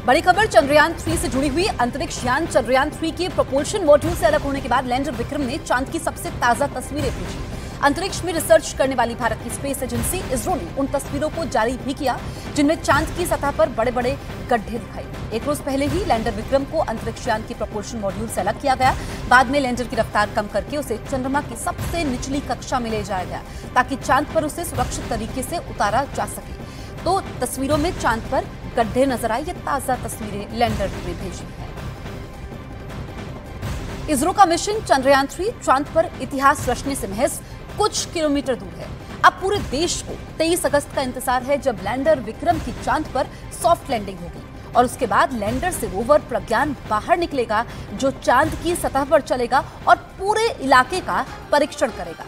बड़ी खबर चंद्रयान 3 से जुड़ी हुई। अंतरिक्ष यान चंद्रयान 3 के प्रोपल्शन मॉड्यूल से अलग होने के बाद लैंडर विक्रम ने चांद की सबसे ताजा तस्वीरें भेजी। अंतरिक्ष में रिसर्च करने वाली भारत की स्पेस एजेंसी इसरो ने उन तस्वीरों को जारी भी किया जिनमें चांद की सतह पर बड़े बड़े गड्ढे दिखाई। एक रोज पहले ही लैंडर विक्रम को अंतरिक्ष यान के प्रोपल्शन मॉड्यूल से अलग किया गया। बाद में लैंडर की रफ्तार कम करके उसे चंद्रमा की सबसे निचली कक्षा में ले जाया गया ताकि चांद पर उसे सुरक्षित तरीके से उतारा जा सके। तो तस्वीरों में चांद पर गड्ढे नजर आए। ये ताजा तस्वीरें लैंडर ने भेजी है। इसरो का मिशन चंद्रयान 3 चांद पर इतिहास रचने से महज कुछ किलोमीटर दूर है। अब पूरे देश को 23 अगस्त का इंतजार है जब लैंडर विक्रम की चांद पर सॉफ्ट लैंडिंग होगी और उसके बाद लैंडर से रोवर प्रज्ञान बाहर निकलेगा जो चांद की सतह पर चलेगा और पूरे इलाके का परीक्षण करेगा,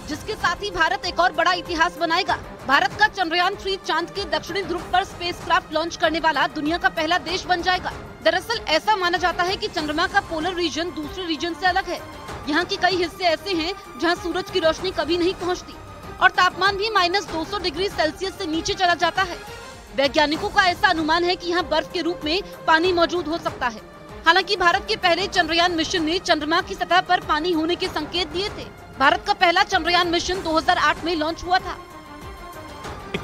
जिसके साथ ही भारत एक और बड़ा इतिहास बनाएगा। भारत का चंद्रयान 3 चांद के दक्षिणी ध्रुव पर स्पेसक्राफ्ट लॉन्च करने वाला दुनिया का पहला देश बन जाएगा। दरअसल ऐसा माना जाता है कि चंद्रमा का पोलर रीजन दूसरे रीजन से अलग है। यहाँ के कई हिस्से ऐसे हैं जहाँ सूरज की रोशनी कभी नहीं पहुँचती और तापमान भी -200 डिग्री सेल्सियस से नीचे चला जाता है। वैज्ञानिकों का ऐसा अनुमान है कि यहाँ बर्फ के रूप में पानी मौजूद हो सकता है। हालांकि भारत के पहले चंद्रयान मिशन ने चंद्रमा की सतह पर पानी होने के संकेत दिए थे। भारत का पहला चंद्रयान मिशन 2008 में लॉन्च हुआ था।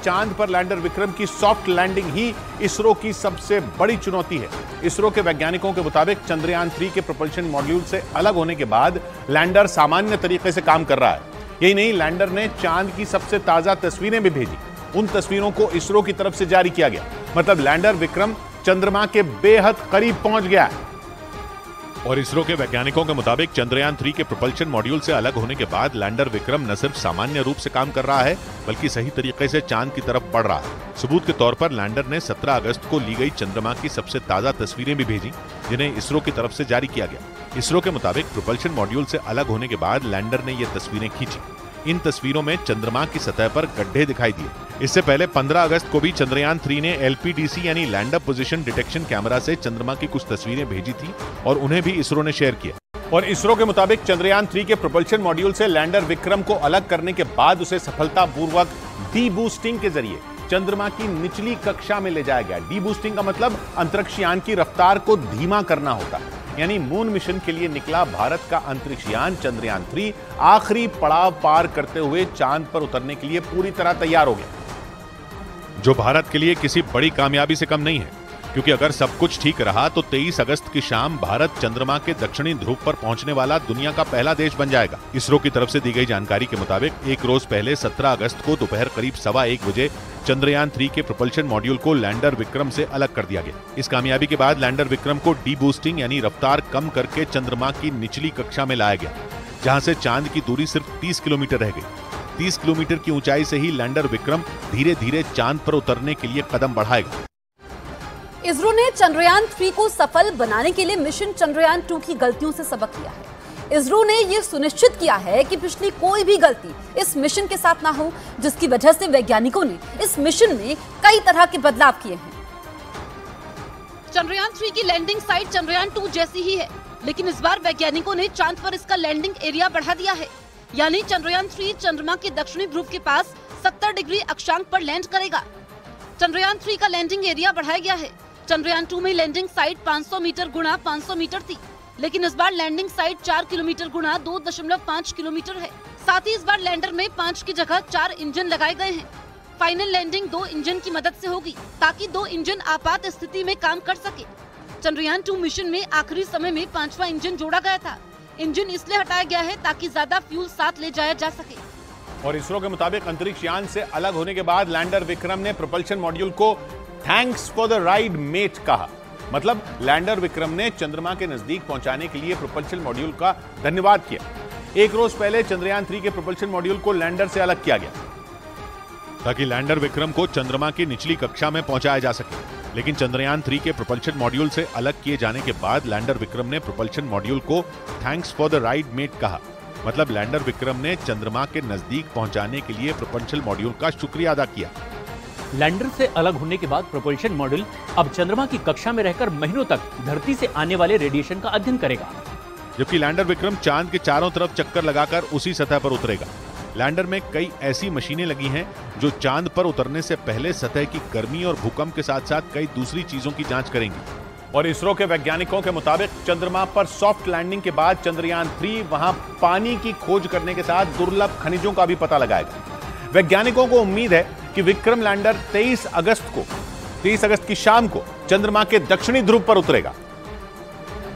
चांद पर लैंडर विक्रम की सॉफ्ट लैंडिंग ही इसरो की सबसे बड़ी चुनौती है। इसरो के वैज्ञानिकों के मुताबिक चंद्रयान 3 के प्रोपल्शन मॉड्यूल से अलग होने के बाद लैंडर सामान्य तरीके से काम कर रहा है। यही नहीं, लैंडर ने चांद की सबसे ताजा तस्वीरें भी भेजी। उन तस्वीरों को इसरो की तरफ से जारी किया गया। मतलब लैंडर विक्रम चंद्रमा के बेहद करीब पहुंच गया है। और इसरो के वैज्ञानिकों के मुताबिक चंद्रयान 3 के प्रोपल्शन मॉड्यूल से अलग होने के बाद लैंडर विक्रम न सिर्फ सामान्य रूप से काम कर रहा है बल्कि सही तरीके से चांद की तरफ बढ़ रहा है। सबूत के तौर पर लैंडर ने 17 अगस्त को ली गई चंद्रमा की सबसे ताजा तस्वीरें भी भेजी जिन्हें इसरो की तरफ से जारी किया गया। इसरो के मुताबिक प्रोपल्शन मॉड्यूल से अलग होने के बाद लैंडर ने ये तस्वीरें खींची। इन तस्वीरों में चंद्रमा की सतह पर गड्ढे दिखाई दिए। इससे पहले 15 अगस्त को भी चंद्रयान 3 ने LPDC यानी लैंडर पोजीशन डिटेक्शन कैमरा से चंद्रमा की कुछ तस्वीरें भेजी थी और उन्हें भी इसरो ने शेयर किया। और इसरो के मुताबिक चंद्रयान 3 के प्रोपल्शन मॉड्यूल से लैंडर विक्रम को अलग करने के बाद उसे सफलतापूर्वक डी-बूस्टिंग के जरिए चंद्रमा की निचली कक्षा में ले जाया गया। डी-बूस्टिंग का मतलब अंतरिक्ष यान की रफ्तार को धीमा करना होता है। यानी मून मिशन के लिए निकला भारत का अंतरिक्ष यान चंद्रयान 3 आखिरी पड़ाव पार करते हुए चांद पर उतरने के लिए पूरी तरह तैयार हो गया, जो भारत के लिए किसी बड़ी कामयाबी से कम नहीं है, क्योंकि अगर सब कुछ ठीक रहा तो 23 अगस्त की शाम भारत चंद्रमा के दक्षिणी ध्रुव पर पहुंचने वाला दुनिया का पहला देश बन जाएगा। इसरो की तरफ से दी गई जानकारी के मुताबिक एक रोज पहले 17 अगस्त को दोपहर करीब 1:15 बजे चंद्रयान 3 के प्रोपल्शन मॉड्यूल को लैंडर विक्रम से अलग कर दिया गया। इस कामयाबी के बाद लैंडर विक्रम को डी-बूस्टिंग यानी रफ्तार कम करके चंद्रमा की निचली कक्षा में लाया गया, जहां से चांद की दूरी सिर्फ 30 किलोमीटर रह गई। 30 किलोमीटर की ऊंचाई से ही लैंडर विक्रम धीरे धीरे चांद पर उतरने के लिए कदम बढ़ाएगा। इसरो ने चंद्रयान 3 को सफल बनाने के लिए मिशन चंद्रयान 2 की गलतियों से सबक लिया है। इसरो ने यह सुनिश्चित किया है कि पिछली कोई भी गलती इस मिशन के साथ ना हो, जिसकी वजह से वैज्ञानिकों ने इस मिशन में कई तरह के बदलाव किए हैं। चंद्रयान 3 की लैंडिंग साइट चंद्रयान 2 जैसी ही है, लेकिन इस बार वैज्ञानिकों ने चांद पर इसका लैंडिंग एरिया बढ़ा दिया है। यानी चंद्रयान 3 चंद्रमा के दक्षिणी ध्रुव के पास 70 डिग्री अक्षांक पर लैंड करेगा। चंद्रयान 3 का लैंडिंग एरिया बढ़ाया गया है। चंद्रयान 2 में लैंडिंग साइट 500 मीटर गुणा 500 मीटर थी, लेकिन इस बार लैंडिंग साइट 4 किलोमीटर गुणा 2.5 किलोमीटर है। साथ ही इस बार लैंडर में 5 की जगह 4 इंजन लगाए गए हैं। फाइनल लैंडिंग 2 इंजन की मदद से होगी ताकि 2 इंजन आपात स्थिति में काम कर सके। चंद्रयान 2 मिशन में आखिरी समय में 5वां इंजन जोड़ा गया था। इंजन इसलिए हटाया गया है ताकि ज्यादा फ्यूल साथ ले जाया जा सके। और इसरो के मुताबिक अंतरिक्ष यान से अलग होने के बाद लैंडर विक्रम ने प्रोपल्शन मॉड्यूल को thanks for the ride mate कहा। मतलब लैंडर विक्रम ने चंद्रमा के नजदीक पहुंचाने के लिए प्रोपल्शन मॉड्यूल का धन्यवाद किया। एक रोज पहले चंद्रयान 3 के प्रोपल्शन मॉड्यूल को लैंडर से अलग किया गया ताकि लैंडर विक्रम को चंद्रमा की निचली कक्षा में पहुंचाया जा सके। लेकिन चंद्रयान 3 के प्रोपल्शन मॉड्यूल से अलग किए जाने के बाद लैंडर विक्रम ने प्रोपल्शन मॉड्यूल को thanks for the ride mate कहा। मतलब लैंडर विक्रम ने चंद्रमा के नजदीक पहुंचाने के लिए प्रोपल्शन मॉड्यूल का शुक्रिया अदा किया। लैंडर से अलग होने के बाद प्रोपल्शन मॉड्यूल अब चंद्रमा की कक्षा में रहकर महीनों तक धरती से आने वाले रेडिएशन का अध्ययन करेगा, जबकि लैंडर विक्रम चांद के चारों तरफ चक्कर लगाकर उसी सतह पर उतरेगा। लैंडर में कई ऐसी मशीनें लगी हैं जो चांद पर उतरने से पहले सतह की गर्मी और भूकंप के साथ साथ कई दूसरी चीजों की जांच करेंगी। और इसरो के वैज्ञानिकों के मुताबिक चंद्रमा पर सॉफ्ट लैंडिंग के बाद चंद्रयान 3 वहां पानी की खोज करने के साथ दुर्लभ खनिजों का भी पता लगाएगा। वैज्ञानिकों को उम्मीद है कि विक्रम लैंडर 23 अगस्त की शाम को चंद्रमा के दक्षिणी ध्रुव पर उतरेगा।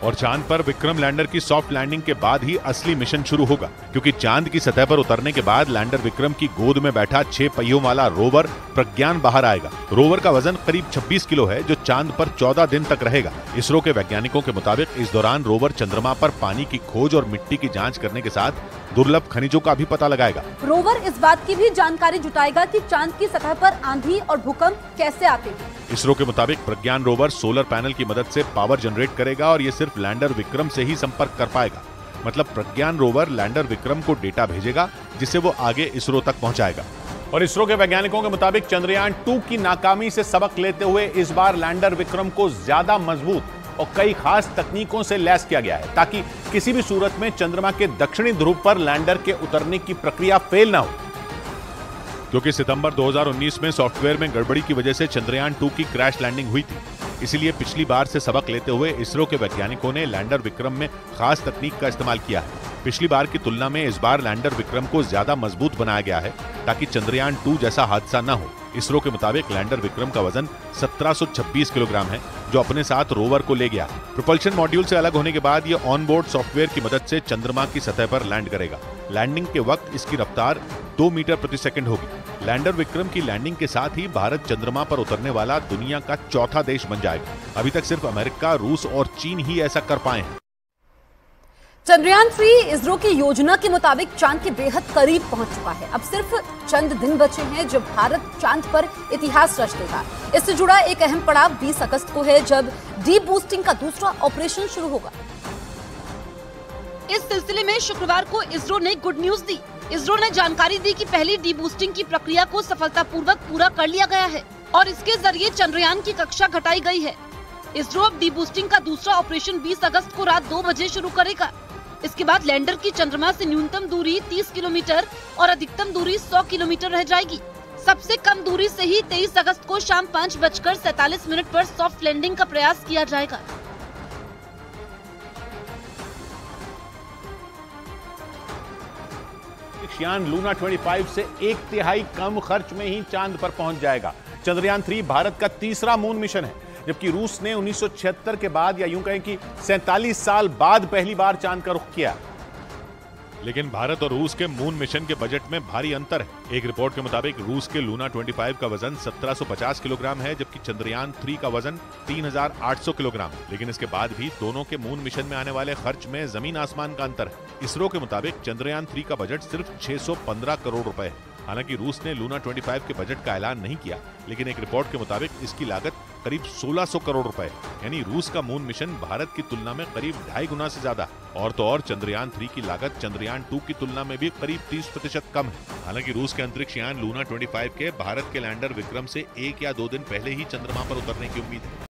और चांद पर विक्रम लैंडर की सॉफ्ट लैंडिंग के बाद ही असली मिशन शुरू होगा, क्योंकि चांद की सतह पर उतरने के बाद लैंडर विक्रम की गोद में बैठा 6 पहियों वाला रोवर प्रज्ञान बाहर आएगा। रोवर का वजन करीब 26 किलो है, जो चांद पर 14 दिन तक रहेगा। इसरो के वैज्ञानिकों के मुताबिक इस दौरान रोवर चंद्रमा पर पानी की खोज और मिट्टी की जांच करने के साथ दुर्लभ खनिजों का भी पता लगाएगा। रोवर इस बात की भी जानकारी जुटाएगा कि चांद की सतह पर आंधी और भूकंप कैसे आते हैं। इसरो के मुताबिक प्रज्ञान रोवर सोलर पैनल की मदद से पावर जनरेट करेगा और ये सिर्फ लैंडर विक्रम से ही संपर्क कर पाएगा। मतलब प्रज्ञान रोवर लैंडर विक्रम को डेटा भेजेगा, जिसे वो आगे इसरो तक पहुंचाएगा। और इसरो के वैज्ञानिकों के मुताबिक चंद्रयान 2 की नाकामी से सबक लेते हुए इस बार लैंडर विक्रम को ज्यादा मजबूत और कई खास तकनीकों से लैस किया गया है, ताकि किसी भी सूरत में चंद्रमा के दक्षिणी ध्रुव पर लैंडर के उतरने की प्रक्रिया फेल ना हो। क्योंकि सितंबर 2019 में सॉफ्टवेयर में गड़बड़ी की वजह से चंद्रयान 2 की क्रैश लैंडिंग हुई थी। इसीलिए पिछली बार से सबक लेते हुए इसरो के वैज्ञानिकों ने लैंडर विक्रम में खास तकनीक का इस्तेमाल किया है। पिछली बार की तुलना में इस बार लैंडर विक्रम को ज्यादा मजबूत बनाया गया है, ताकि चंद्रयान 2 जैसा हादसा न हो। इसरो के मुताबिक लैंडर विक्रम का वजन 1726 किलोग्राम है, जो अपने साथ रोवर को ले गया। प्रोपल्शन मॉड्यूल से अलग होने के बाद यह ऑनबोर्ड सॉफ्टवेयर की मदद से चंद्रमा की सतह पर लैंड करेगा। लैंडिंग के वक्त इसकी रफ्तार 2 मीटर प्रति सेकंड होगी। लैंडर विक्रम की लैंडिंग के साथ ही भारत चंद्रमा पर उतरने वाला दुनिया का चौथा देश बन जाएगा। अभी तक सिर्फ अमेरिका, रूस और चीन ही ऐसा कर पाए हैं। चंद्रयान 3 इसरो की योजना के मुताबिक चांद के बेहद करीब पहुंच चुका है। अब सिर्फ चंद दिन बचे हैं जब भारत चांद पर इतिहास रच देगा। इससे जुड़ा एक अहम पड़ाव 20 अगस्त को है, जब डीप बूस्टिंग का दूसरा ऑपरेशन शुरू होगा। इस सिलसिले में शुक्रवार को इसरो ने गुड न्यूज दी। इसरो ने जानकारी दी कि पहली डी बूस्टिंग की प्रक्रिया को सफलतापूर्वक पूरा कर लिया गया है और इसके जरिए चंद्रयान की कक्षा घटाई गई है। इसरो अब डी बूस्टिंग का दूसरा ऑपरेशन 20 अगस्त को रात 2 बजे शुरू करेगा। इसके बाद लैंडर की चंद्रमा से न्यूनतम दूरी 30 किलोमीटर और अधिकतम दूरी 100 किलोमीटर रह जाएगी। सबसे कम दूरी से ही 23 अगस्त को शाम 5:47 पर सॉफ्ट लैंडिंग का प्रयास किया जाएगा। यान लूना 25 से 1/3 कम खर्च में ही चांद पर पहुंच जाएगा। चंद्रयान 3 भारत का तीसरा मून मिशन है, जबकि रूस ने 1976 के बाद, या यूं कहें कि 47 साल बाद पहली बार चांद का रुख किया। लेकिन भारत और रूस के मून मिशन के बजट में भारी अंतर है। एक रिपोर्ट के मुताबिक रूस के लूना 25 का वजन 1750 किलोग्राम है, जबकि चंद्रयान 3 का वजन 3800 किलोग्राम है। लेकिन इसके बाद भी दोनों के मून मिशन में आने वाले खर्च में जमीन आसमान का अंतर है। इसरो के मुताबिक चंद्रयान 3 का बजट सिर्फ 615 करोड़ रुपए है। हालांकि रूस ने लूना 25 के बजट का ऐलान नहीं किया, लेकिन एक रिपोर्ट के मुताबिक इसकी लागत करीब 1600 करोड़ रुपए है। यानी रूस का मून मिशन भारत की तुलना में करीब 2.5 गुना से ज्यादा है। और तो और चंद्रयान 3 की लागत चंद्रयान 2 की तुलना में भी करीब 30% कम है। हालांकि रूस के अंतरिक्ष यान लूना 25 के भारत के लैंडर विक्रम से 1 या 2 दिन पहले ही चंद्रमा पर उतरने की उम्मीद है।